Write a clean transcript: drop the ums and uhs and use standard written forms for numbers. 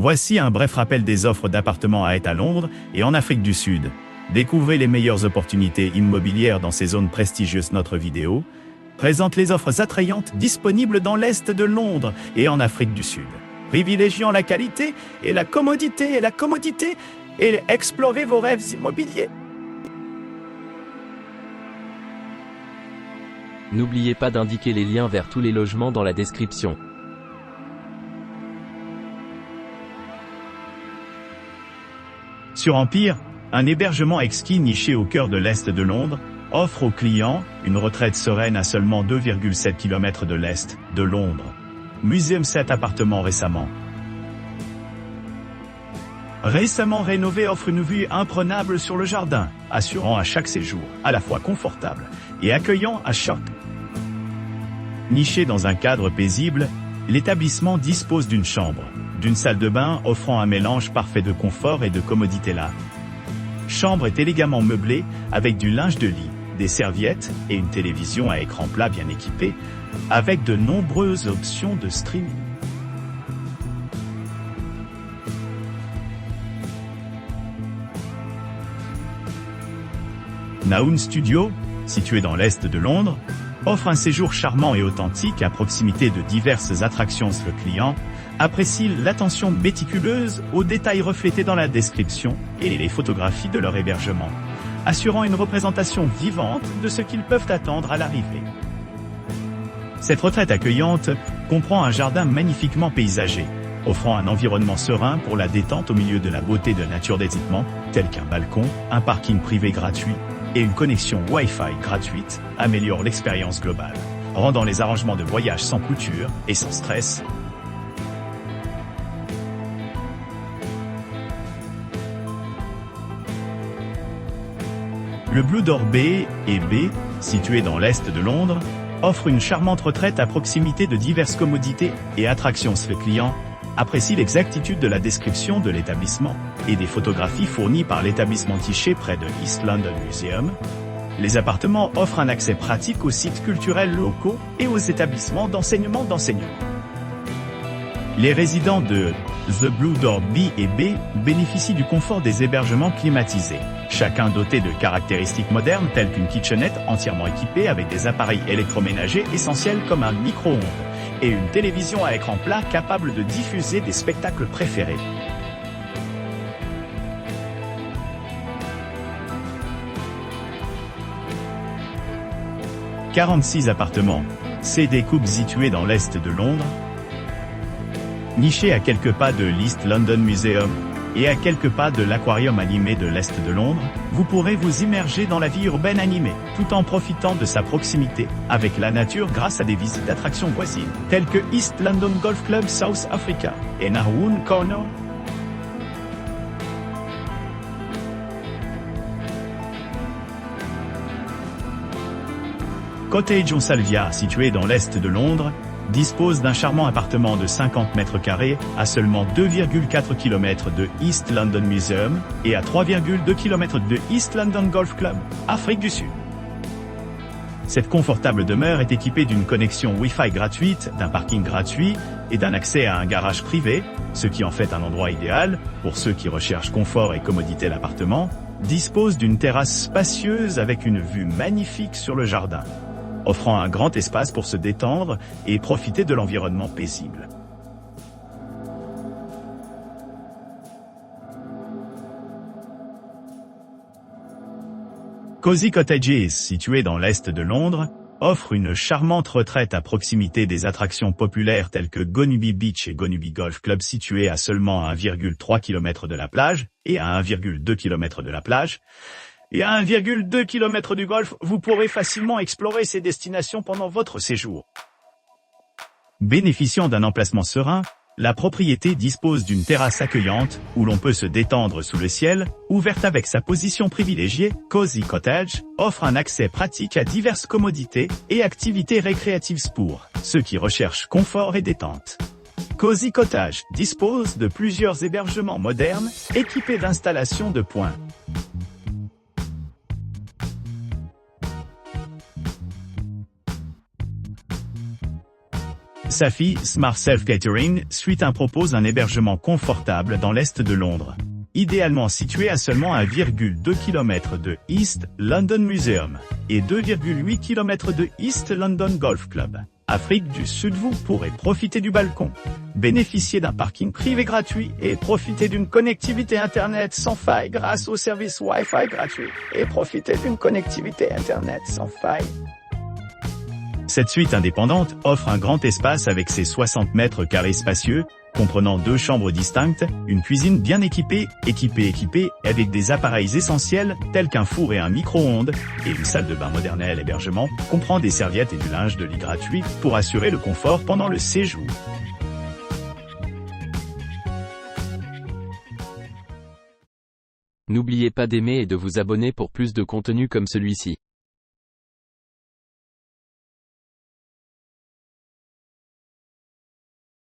Voici un bref rappel des offres d'appartements à Aix à Londres et en Afrique du Sud. Découvrez les meilleures opportunités immobilières dans ces zones prestigieuses. Notre vidéo présente les offres attrayantes disponibles dans l'Est de Londres et en Afrique du Sud. Privilégiant la qualité et la commodité et explorez vos rêves immobiliers. N'oubliez pas d'indiquer les liens vers tous les logements dans la description. Sur Empire, un hébergement exquis niché au cœur de l'Est de Londres, offre aux clients une retraite sereine à seulement 2,7 km de l'Est de Londres. Museum 7 appartements récemment rénové offre une vue imprenable sur le jardin, assurant à chaque séjour, à la fois confortable et accueillant à choc. Niché dans un cadre paisible, l'établissement dispose d'une chambre, d'une salle de bain offrant un mélange parfait de confort et de commodité. La chambre est élégamment meublée avec du linge de lit, des serviettes et une télévision à écran plat bien équipée, avec de nombreuses options de streaming. Naoun Studio, situé dans l'Est de Londres, offre un séjour charmant et authentique à proximité de diverses attractions. Le client apprécie l'attention méticuleuse aux détails reflétés dans la description et les photographies de leur hébergement, assurant une représentation vivante de ce qu'ils peuvent attendre à l'arrivée. Cette retraite accueillante comprend un jardin magnifiquement paysagé, offrant un environnement serein pour la détente au milieu de la beauté de nature. Des équipements tels qu'un balcon, un parking privé gratuit et une connexion Wi-Fi gratuite améliorent l'expérience globale, rendant les arrangements de voyage sans couture et sans stress. Le Blue Door B et B, situé dans l'Est de Londres, offre une charmante retraite à proximité de diverses commodités et attractions. Le client apprécie l'exactitude de la description de l'établissement et des photographies fournies par l'établissement niché près de East London Museum. Les appartements offrent un accès pratique aux sites culturels locaux et aux établissements d'enseignement. Les résidents de The Blue Door B et B bénéficient du confort des hébergements climatisés, chacun doté de caractéristiques modernes telles qu'une kitchenette entièrement équipée avec des appareils électroménagers essentiels comme un micro-ondes et une télévision à écran plat capable de diffuser des spectacles préférés. « 46 appartements, CD Coupe situé dans l'Est de Londres, niché à quelques pas de l'East London Museum et à quelques pas de l'aquarium animé de l'Est de Londres, vous pourrez vous immerger dans la vie urbaine animée, tout en profitant de sa proximité avec la nature grâce à des visites d'attractions voisines, telles que East London Golf Club South Africa et Narwoon Corner. Cottage on Salvia, situé dans l'Est de Londres, dispose d'un charmant appartement de 50 mètres carrés à seulement 2,4 km de East London Museum et à 3,2 km de East London Golf Club, Afrique du Sud. Cette confortable demeure est équipée d'une connexion Wi-Fi gratuite, d'un parking gratuit et d'un accès à un garage privé, ce qui en fait un endroit idéal pour ceux qui recherchent confort et commodité. L'appartement dispose d'une terrasse spacieuse avec une vue magnifique sur le jardin, offrant un grand espace pour se détendre et profiter de l'environnement paisible. Cozy Cottages, situé dans l'Est de Londres, offre une charmante retraite à proximité des attractions populaires telles que Gonuby Beach et Gonuby Golf Club, situés à seulement 1,3 km de la plage et à 1,2 km de la plage. Et à 1,2 km du golfe, vous pourrez facilement explorer ces destinations pendant votre séjour. Bénéficiant d'un emplacement serein, la propriété dispose d'une terrasse accueillante où l'on peut se détendre sous le ciel, ouverte avec sa position privilégiée. Cozy Cottage offre un accès pratique à diverses commodités et activités récréatives pour ceux qui recherchent confort et détente. Cozy Cottage dispose de plusieurs hébergements modernes équipés d'installations de points. Safi Smart Self Catering Suite 1 propose un hébergement confortable dans l'est de Londres. Idéalement situé à seulement 1,2 km de East London Museum et 2,8 km de East London Golf Club. Afrique du Sud, vous pourrez profiter du balcon, bénéficier d'un parking privé gratuit et profiter d'une connectivité Internet sans faille grâce au service Wi-Fi gratuit et profiter d'une connectivité Internet sans faille. Cette suite indépendante offre un grand espace avec ses 60 mètres carrés spacieux, comprenant 2 chambres distinctes, une cuisine bien équipée avec des appareils essentiels tels qu'un four et un micro-ondes, et une salle de bain moderne. L'hébergement comprend des serviettes et du linge de lit gratuit pour assurer le confort pendant le séjour. N'oubliez pas d'aimer et de vous abonner pour plus de contenu comme celui-ci.